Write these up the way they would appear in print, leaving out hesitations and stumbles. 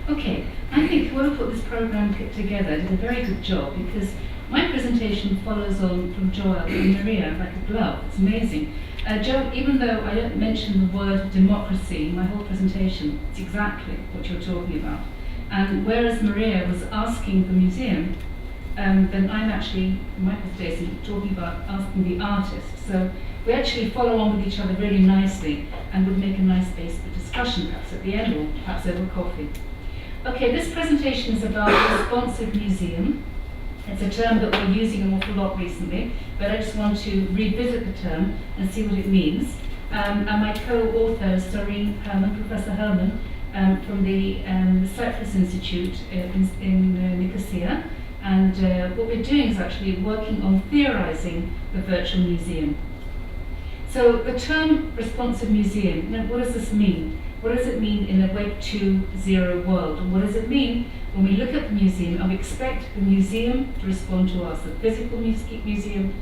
Okay, I think whoever put this program together did a very good job, because my presentation follows on from Joel and Maria like a glove. It's amazing. Joe, even though I don't mention the word democracy in my whole presentation, it's exactly what you're talking about. And whereas Maria was asking the museum, then I'm actually, in my presentation, talking about asking the artist. So we actually follow on with each other really nicely and would make a nice base for discussion, perhaps at the end, or perhaps over coffee. Okay, this presentation is about a responsive museum. It's a term that we're using an awful lot recently, but I just want to revisit the term and see what it means. And my co-author is Professor Herman, from the Cyprus Institute in Nicosia. And what we're doing is actually working on theorizing the virtual museum. So the term responsive museum, now what does this mean? What does it mean in a Web 2.0 world? And what does it mean when we look at the museum and we expect the museum to respond to us? The physical museum,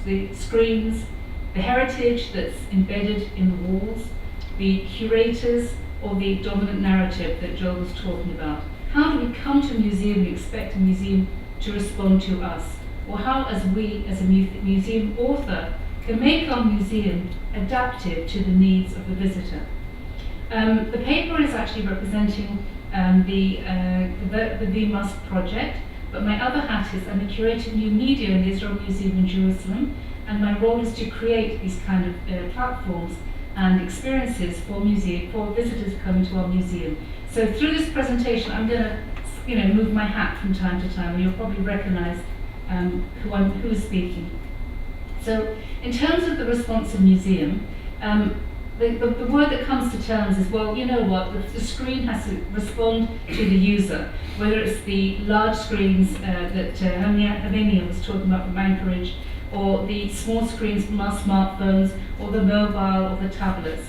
the screens, the heritage that's embedded in the walls, the curators, or the dominant narrative that Joel was talking about. How do we come to a museum and expect a museum to respond to us? Or how, as we, as a museum author, can make our museum adaptive to the needs of the visitor? The paper is actually representing the VMUS project, but my other hat is I'm a curator of new media in the Israel Museum in Jerusalem, and my role is to create these kind of platforms and experiences for visitors coming to our museum. So through this presentation, I'm going to, move my hat from time to time, and you'll probably recognize who is speaking. So in terms of the responsive museum, the word that comes to terms is, well, you know what, the screen has to respond to the user, whether it's the large screens that Hermenia was talking about from Anchorage, or the small screens from our smartphones, or the mobile, or the tablets.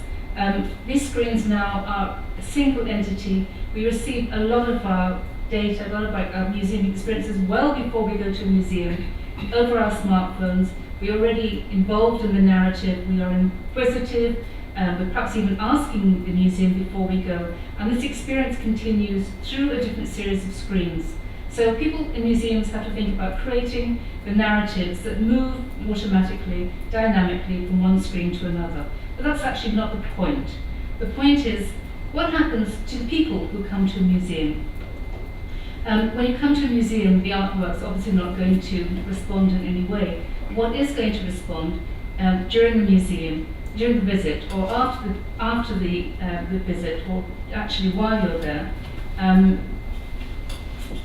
These screens now are a single entity. We receive a lot of our data, a lot of our museum experiences well before we go to a museum, over our smartphones. We're already involved in the narrative, we are inquisitive, we're perhaps even asking the museum before we go, and this experience continues through a different series of screens. So people in museums have to think about creating the narratives that move automatically, dynamically from one screen to another. But that's actually not the point. The point is, what happens to the people who come to a museum? When you come to a museum, the artwork's obviously not going to respond in any way. What is going to respond during the visit, or after the visit, or actually while you're there,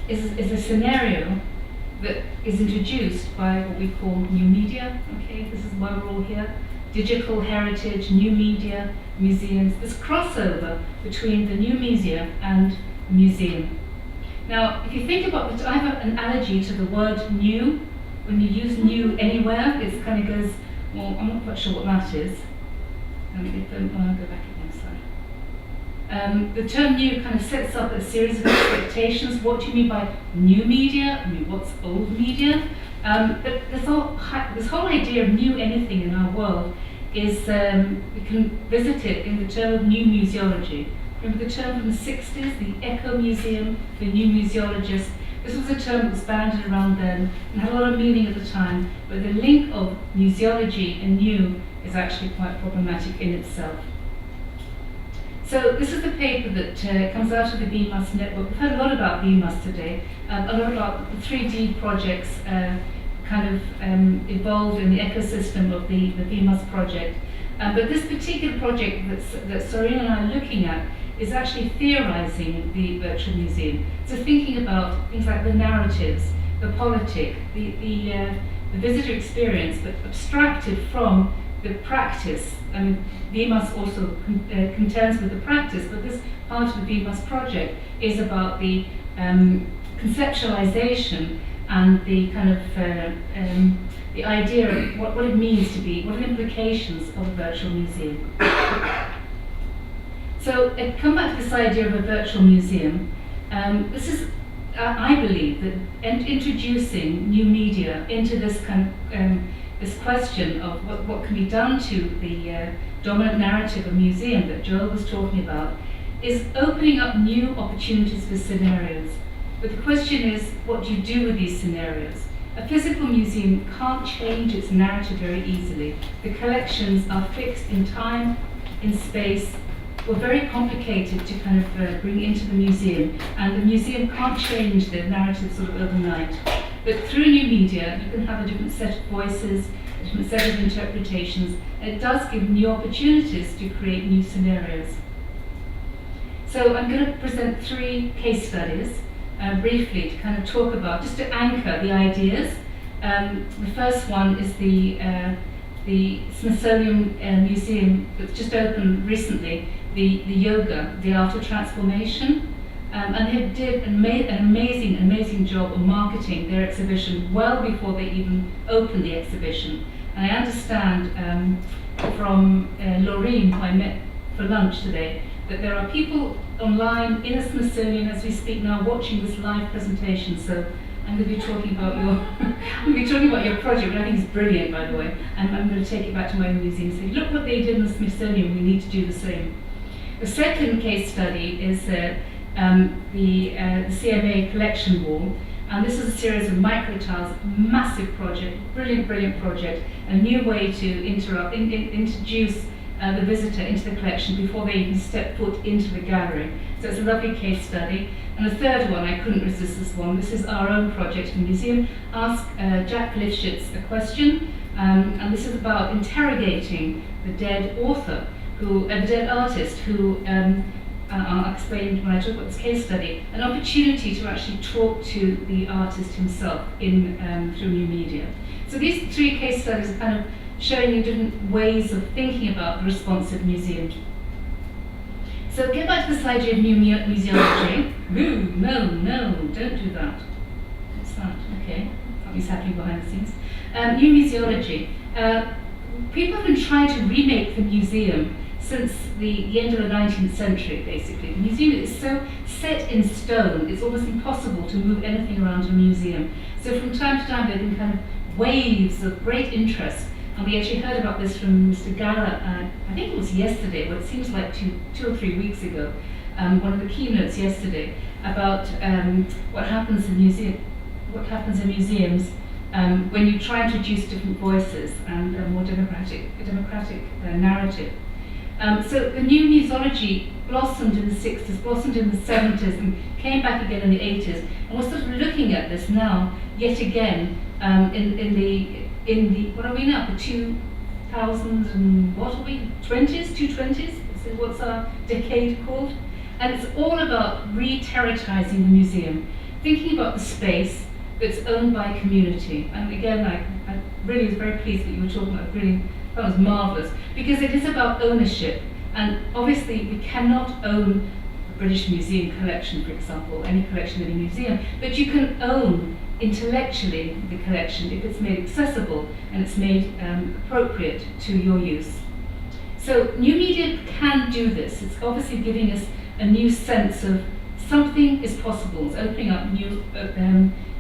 is a scenario that is introduced by what we call new media. Okay, this is why we're all here. Digital heritage, new media, museums, this crossover between the new media and museum. Now, if you think about it, I have an allergy to the word new. When you use new anywhere, it kind of goes, well, I'm not quite sure what that is. Go back again, sorry. The term new kind of sets up a series of expectations. What do you mean by new media? I mean, what's old media? But this whole idea of new anything in our world is, we can visit it in the term of new museology. Remember the term from the 60s, the Echo Museum, the new museologist. This was a term that was banded around then and had a lot of meaning at the time, but the link of museology and new is actually quite problematic in itself. So this is the paper that comes out of the VMUS network. We've heard a lot about VMUS today, a lot about the 3D projects kind of evolved in the ecosystem of the VMUS project. But this particular project that Sorina and I are looking at is actually theorizing the virtual museum. So thinking about things like the narratives, the politic, the visitor experience, but abstracted from the practice. I mean, VMUS also contends with the practice, but this part of the VMUS project is about the conceptualization and the kind of the idea of what it means to be, what are the implications of a virtual museum. So come back to this idea of a virtual museum. This is, I believe, that introducing new media into this kind of this question of what can be done to the dominant narrative of museum that Joel was talking about is opening up new opportunities for scenarios. But the question is, what do you do with these scenarios? A physical museum can't change its narrative very easily. The collections are fixed in time, in space, or very complicated to kind of bring into the museum, and the museum can't change the narrative sort of overnight. But through new media, you can have a different set of voices, a different set of interpretations, and it does give new opportunities to create new scenarios. So I'm going to present 3 case studies briefly to kind of talk about, just to anchor the ideas. The first one is the Smithsonian Museum that's just opened recently, the yoga, the art of transformation. And they did an amazing job of marketing their exhibition well before they even opened the exhibition. And I understand from Laureen, who I met for lunch today, that there are people online in the Smithsonian as we speak now watching this live presentation. So I'm going to be talking about your project, which I think is brilliant, by the way. And I'm going to take it back to my own museum and say, look what they did in the Smithsonian, we need to do the same. The second case study is the CMA collection wall. And this is a series of micro tiles, massive project, brilliant project, a new way to introduce the visitor into the collection before they even step foot into the gallery. So it's a lovely case study. And the third one, I couldn't resist this one. This is our own project in the museum. Ask Jack Lifshitz a question, and this is about interrogating the dead author, the dead artist, who I'll explain when I talk about this case study, an opportunity to actually talk to the artist himself through new media. So these 3 case studies are kind of showing you different ways of thinking about the responsive museum. So get back to this idea of new museology. No, don't do that. What's that? Okay, something's happening behind the scenes. New museology. People have been trying to remake the museum since the end of the 19th century, basically. The museum is so set in stone, it's almost impossible to move anything around a museum. So from time to time there have been kind of waves of great interest. And we actually heard about this from Mr. Gala, I think it was yesterday, but it seems like two or 3 weeks ago, one of the keynotes yesterday, about what happens in museums when you try to introduce different voices and a more democratic narrative. So the new museology blossomed in the 60s, blossomed in the 70s, and came back again in the 80s. And we're sort of looking at this now, yet again, in the what are we now? The 2000s and what are we? 20s, 220s? So what's our decade called? And it's all about re-terrorizing the museum, thinking about the space that's owned by community. And again, I really was very pleased that you were talking about it. That was marvellous, because it is about ownership. And obviously we cannot own the British Museum collection, for example, any collection in a museum, but you can own intellectually the collection if it's made accessible and it's made appropriate to your use. So new media can do this. It's obviously giving us a new sense of something is possible. It's opening up new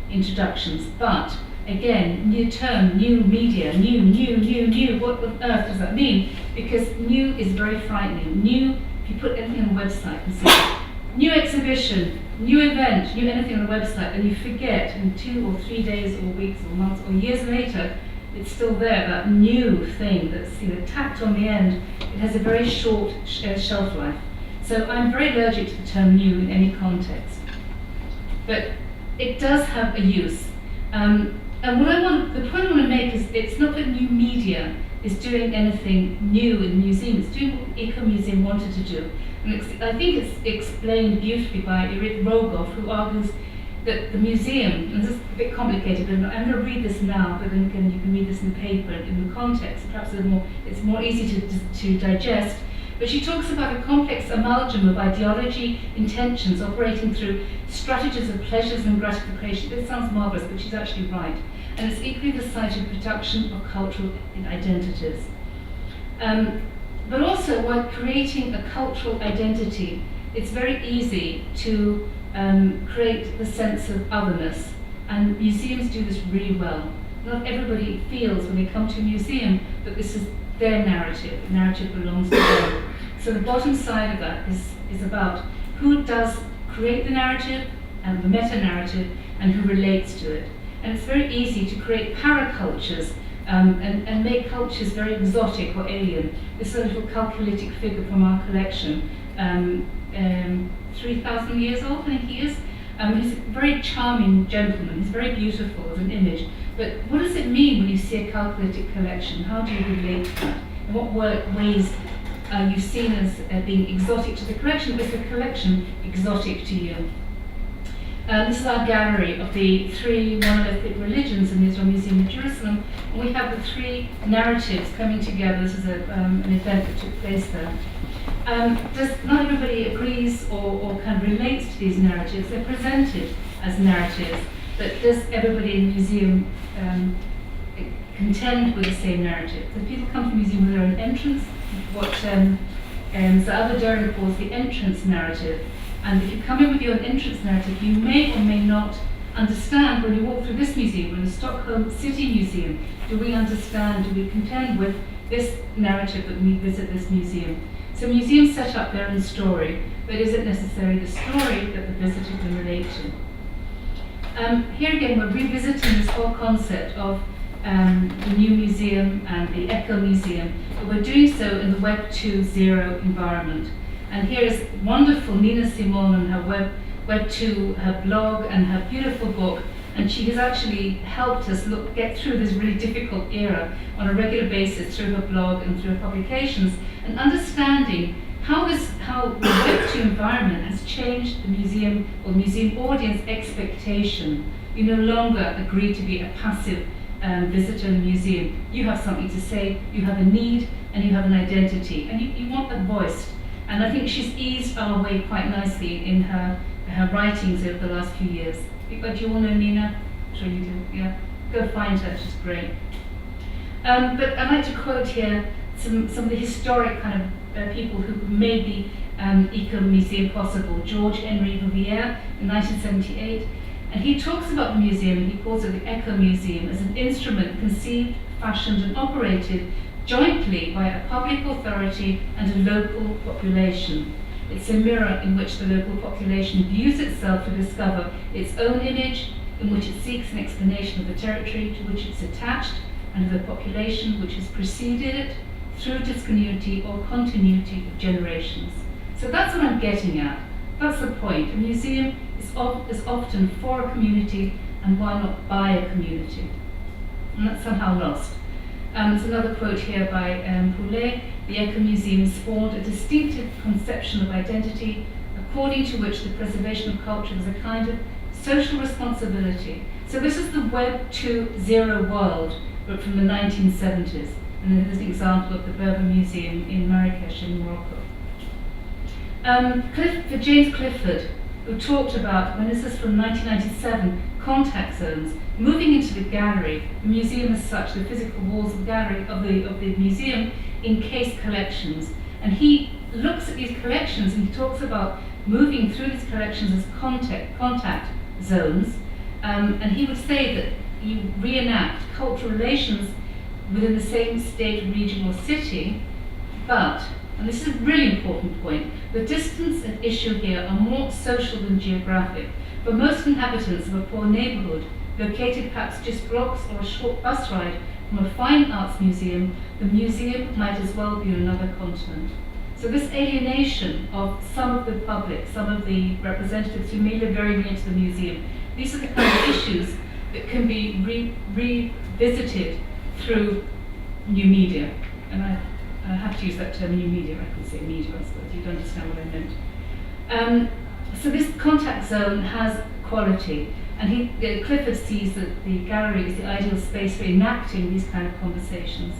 introductions. But again, new term, new media, new, what on earth does that mean? Because new is very frightening. New, if you put anything on a website and say, new exhibition, new event, new anything on a website, and you forget in 2 or 3 days or weeks or months or years later, it's still there, that new thing that's tacked on the end. It has a very short shelf life. So I'm very allergic to the term new in any context. But it does have a use. And the point I want to make is it's not that new media is doing anything new in the museum, it's doing what the Eco Museum wanted to do. And I think it's explained beautifully by Eric Rogoff, who argues that the museum, and this is a bit complicated, but I'm going to read this now, but then again you can read this in the paper in the context, perhaps it's more easy to digest. But she talks about a complex amalgam of ideology, intentions, operating through strategies of pleasures and gratification. This sounds marvellous, but she's actually right. And it's equally the site of production of cultural identities. But also, while creating a cultural identity, it's very easy to create the sense of otherness. And museums do this really well. Not everybody feels when they come to a museum that this is their narrative. The narrative belongs to them. So the bottom side of that is is about who does create the narrative and the meta-narrative and who relates to it. And it's very easy to create paracultures and make cultures very exotic or alien. This is a little calculitic figure from our collection, 3,000 years old, I think he is. He's a very charming gentleman, he's very beautiful as an image. But what does it mean when you see a calculitic collection? How do you relate to that? In what ways are you seen as being exotic to the collection? Is the collection exotic to you? This is our gallery of the 3 monolithic religions in the Israel Museum of Jerusalem. And we have the 3 narratives coming together. This is an event that took place there. Not everybody agrees or kind of relates to these narratives. They're presented as narratives, but does everybody in the museum contend with the same narrative? So people come to the museum with their own entrance, what Zahava Deren calls the entrance narrative. And if you come in with your own entrance narrative, you may or may not understand when you walk through this museum, or the Stockholm City Museum, do we understand, do we contend with this narrative that we visit this museum? So museums set up their own story, but is it necessarily the story that the visitor can relate to? Here again, we're revisiting this whole concept of the new museum and the Echo Museum, but we're doing so in the Web 2.0 environment. And here is wonderful Nina Simon and her Web 2, her blog and her beautiful book, and she has actually helped us get through this really difficult era on a regular basis through her blog and through her publications, and understanding how the Web 2 environment has changed the museum or the museum audience expectation. You no longer agree to be a passive visitor in the museum. You have something to say, you have a need, and you have an identity, and you want that voiced. And I think she's eased our way quite nicely in her writings over the last few years. Do you all know Nina? I'm sure you do, yeah. Go find her, she's great. But I'd like to quote here some of the historic kind of people who made the Eco Museum possible. George Henry Bouvier in 1978. And he talks about the museum, and he calls it the Eco Museum, as an instrument conceived, fashioned and operated jointly by a public authority and a local population. It's a mirror in which the local population views itself to discover its own image, in which it seeks an explanation of the territory to which it's attached, and of the population which has preceded it through discontinuity or continuity of generations. So that's what I'm getting at. That's the point. A museum is often for a community, and why not by a community? And that's somehow lost. There's another quote here by Poulet. The Eco Museum spawned a distinctive conception of identity, according to which the preservation of culture was a kind of social responsibility. So this is the Web 2.0 world, but from the 1970s. And then there's an example of the Berber Museum in Marrakesh in Morocco. For James Clifford, who talked about, when this is from 1997, contact zones, moving into the gallery, the museum as such, the physical walls of the gallery of the museum encase collections. And he looks at these collections and he talks about moving through these collections as contact zones. And he would say that you reenact cultural relations within the same state, region or city, but, and this is a really important point, the distance at issue here are more social than geographic. For most inhabitants of a poor neighborhood, located perhaps just blocks or a short bus ride from a fine arts museum, the museum might as well be on another continent. So this alienation of some of the public, some of the representatives who may live very near to the museum, these are the kind of issues that can be revisited through new media. And I have to use that term, new media. I could say media, I suppose. You'd understand what I meant. So this contact zone has quality, and Clifford sees that the gallery is the ideal space for enacting these kind of conversations.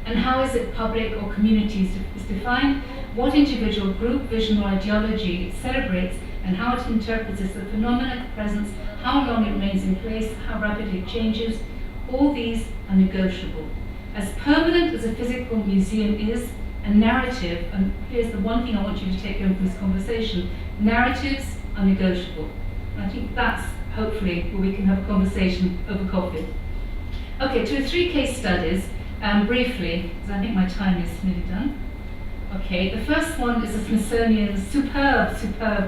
And how is it public or communities is defined? What individual, group, vision or ideology it celebrates, and how it interprets as a phenomenon, presence, how long it remains in place, how rapidly it changes. All these are negotiable. As permanent as a physical museum is, a narrative, and here's the one thing I want you to take home from this conversation, narratives are negotiable. And I think that's hopefully where we can have a conversation over coffee. Okay, 2 or 3 case studies, briefly, because I think my time is nearly done. Okay, the first one is the Smithsonian's superb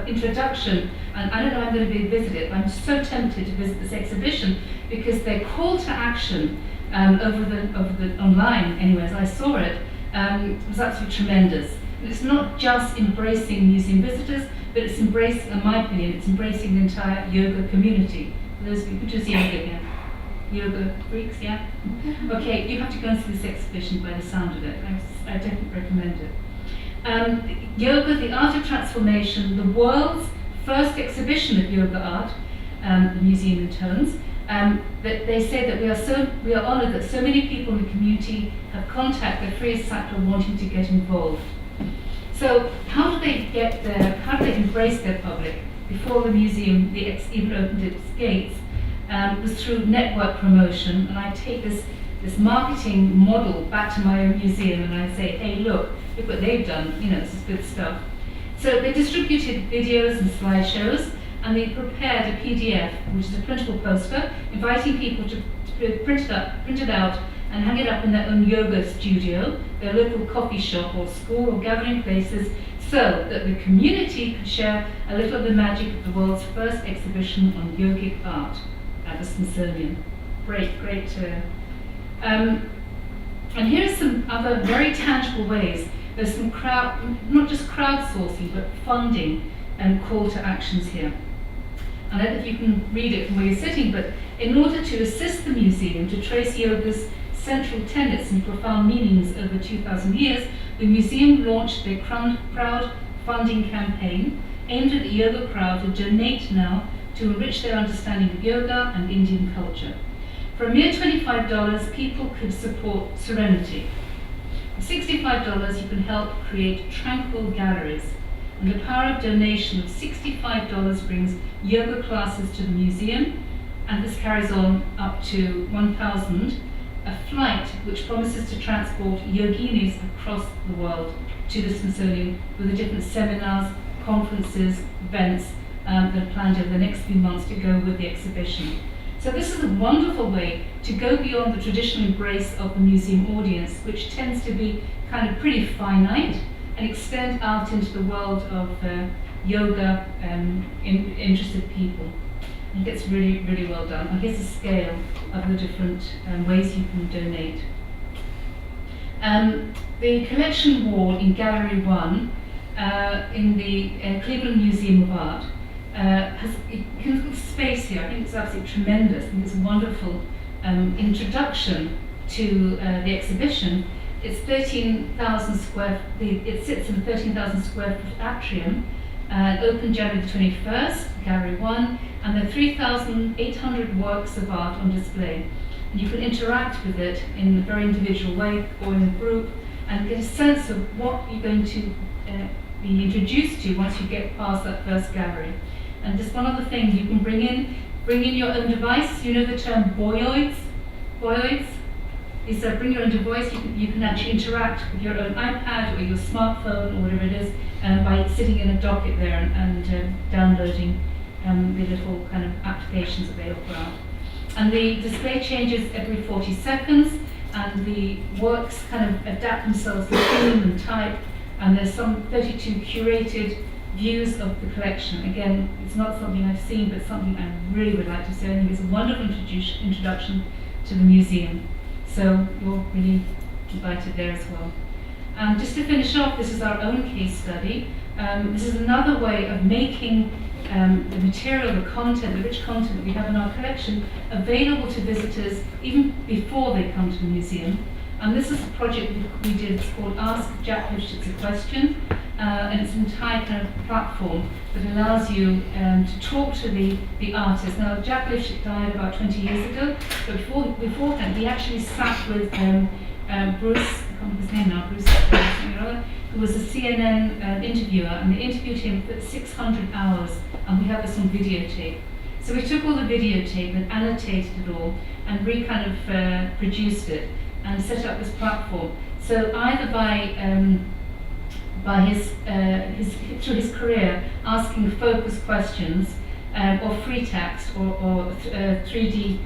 introduction, and I don't know if I'm going to visit it, but I'm so tempted to visit this exhibition because their call to action over the online, anyway, as I saw it, was absolutely tremendous. And it's not just embracing museum visitors, but it's embracing, in my opinion, it's embracing the entire yoga community. For those of you who does yoga here, yoga freaks, yeah? Okay, you have to go and see this exhibition by the sound of it. I definitely recommend it. Yoga, the Art of Transformation, the world's first exhibition of yoga art, the Museum in Tones. They say that we are honoured that so many people in the community have contacted the Free Cycle wanting to get involved. So how do they get there? How do they embrace their public? Before the museum even opened its gates, was through network promotion, and I take this marketing model back to my own museum and I say, hey, look what they've done, this is good stuff. So they distributed videos and slideshows, and they prepared a PDF, which is a printable poster, inviting people to print it out and hang it up in their own yoga studio, their local coffee shop or school or gathering places, so that the community could share a little of the magic of the world's first exhibition on yogic art at the Smithsonian. Great. And here are some other very tangible ways. There's some not just crowdsourcing, but funding and call to actions here. And I don't know if you can read it from where you're sitting, but in order to assist the museum to trace yoga's central tenets and profound meanings over 2,000 years, the museum launched their crowdfunding campaign aimed at the yoga crowd to donate now to enrich their understanding of yoga and Indian culture. For a mere $25, people could support Serenity. For $65, you can help create tranquil galleries. And the power of donation of $65 brings yoga classes to the museum, and this carries on up to 1,000, a flight which promises to transport yoginis across the world to the Smithsonian with the different seminars, conferences, events that are planned over the next few months to go with the exhibition. So this is a wonderful way to go beyond the traditional embrace of the museum audience, which tends to be kind of pretty finite, and extend out into the world of yoga interested people. I think it's really well done. And here's the scale of the different ways you can donate. The collection wall in Gallery 1 in the Cleveland Museum of Art has a space here. I think it's absolutely tremendous. I think it's a wonderful introduction to the exhibition. It's 13,000 square. It sits in a 13,000 square foot atrium. It opened January the 21st, Gallery 1, and there are 3,800 works of art on display. And you can interact with it in a very individual way or in a group, and get a sense of what you're going to be introduced to once you get past that first gallery. And just one other thing, you can bring in your own device. You know the term boyoids? Boyoids? Is bring your own device. You can actually interact with your own iPad or your smartphone or whatever it is by sitting in a docket there and downloading the little kind of applications that they offer out. And the display changes every 40 seconds, and the works kind of adapt themselves to theme and type, and there's some 32 curated views of the collection. Again, it's not something I've seen, but something I really would like to see. I think it's a wonderful introduction to the museum. So you're really invited there as well. And just to finish off, this is our own case study. This is another way of making the material, the content, the rich content that we have in our collection available to visitors even before they come to the museum. And this is a project we did. It's called Ask Jack Lipschitz a Question, and it's an entire kind of platform that allows you to talk to the artist. Now, Jack Lipschitz died about 20 years ago, but beforehand he actually sat with Bruce, I can't remember his name now, Bruce something or other, who was a CNN interviewer, and they interviewed him for 600 hours, and we have this on videotape. So we took all the videotape and annotated it all, and produced it, and set up this platform. So either by through his career, asking focused questions, or free text, or 3D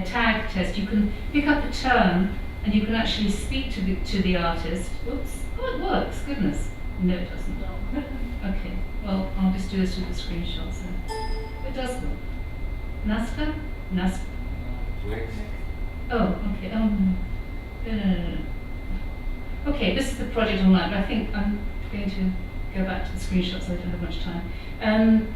tag test, you can pick up a term and you can actually speak to the artist. Whoops! Oh, it works. Goodness. No, it doesn't. Okay. Well, I'll just do this with the screenshots then. It does work. Nasta? Nasta. Oh, okay. Oh, no. Okay, this is the project online, but I think I'm going to go back to the screenshots. So I don't have much time.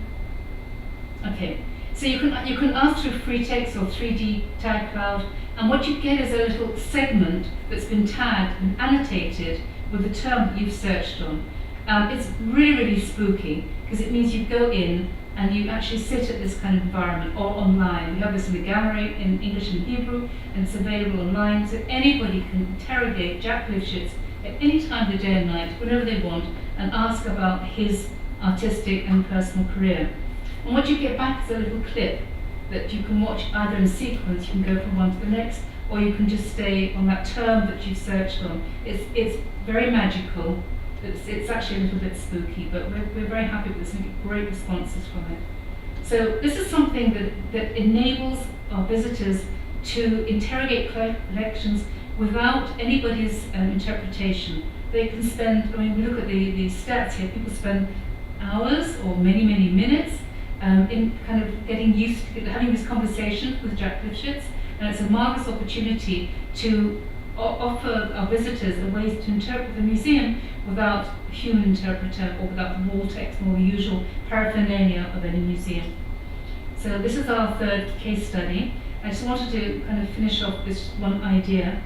Okay, so you can ask through free text or 3D tag cloud, and what you get is a little segment that's been tagged and annotated with the term that you've searched on. It's really spooky, because it means you go in and you actually sit at this kind of environment, or online. We have this in the gallery in English and Hebrew, and it's available online, so anybody can interrogate Jack Lifshitz at any time of the day and night, whenever they want, and ask about his artistic and personal career. And what you get back is a little clip that you can watch either in sequence, you can go from one to the next, or you can just stay on that term that you've searched on. It's very magical. It's actually a little bit spooky, but we're very happy with this and get great responses from it. So this is something that enables our visitors to interrogate collections without anybody's interpretation. They can spend, I mean, we look at the stats here, people spend hours or many minutes in kind of getting used to having this conversation with Jack Lifshitz, and it's a marvelous opportunity to offer our visitors a way to interpret the museum without a human interpreter or without the wall text or the usual paraphernalia of any museum. So this is our third case study. I just wanted to kind of finish off this one idea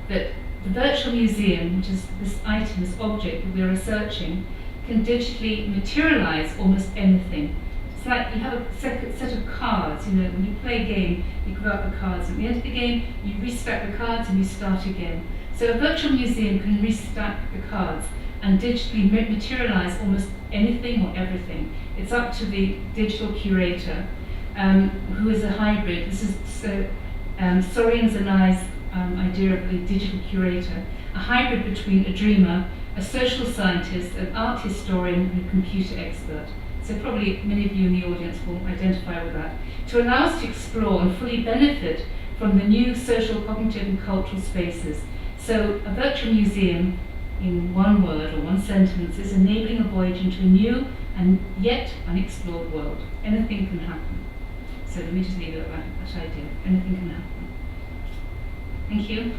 that the virtual museum, which is this item, this object that we're researching, can digitally materialize almost anything. It's like you have a set of cards, you know, when you play a game, you grab out the cards. At the end of the game, you restack the cards and you start again. So a virtual museum can restack the cards and digitally materialize almost anything or everything. It's up to the digital curator, who is a hybrid. This is Sorian Zanai's idea of the digital curator, a hybrid between a dreamer, a social scientist, an art historian, and a computer expert. So probably many of you in the audience will identify with that. To allow us to explore and fully benefit from the new social, cognitive, and cultural spaces. So a virtual museum, in one word or one sentence, is enabling a voyage into a new and yet unexplored world. Anything can happen. So let me just leave it at that idea. Anything can happen. Thank you.